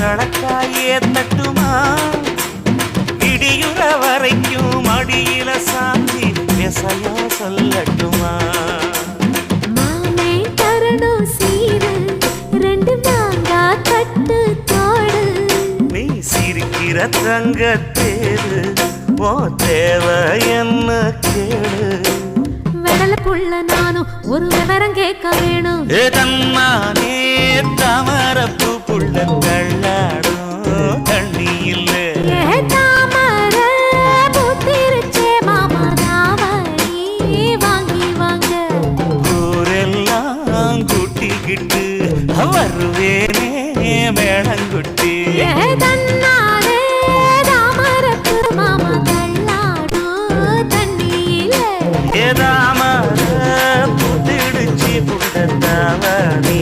அளக்காயே தட்டுமா இடியுற வரைக்கும் அடியில சாந்தி விசையா சொல்லட்டுமா மாமே தரணும் சீரு ரெண்டு மாங்கா கட்டு தோடு நீ சிரிக்கிற தங்கத்தேரு ஓ தேவை என்ன கேடு வெடல புள்ள நானும் ஒரு விவரம் கேட்க வேணும் தன்னானே தாமரப்பு புள்ள கள்ளாடும் தண்ணி இல்லை தாமர பூத்திருச்சே மாமா நாவடி வாங்கி வாங்க ஊரெல்லாம் கூட்டிக்கிட்டு வருவேனே வேளங்குட்டி தன்னாலே தாமரப்பு மாமா தள்ளாடும் தண்ணியில ஏதாமர புத்திடுச்சி புள்ள தாவணி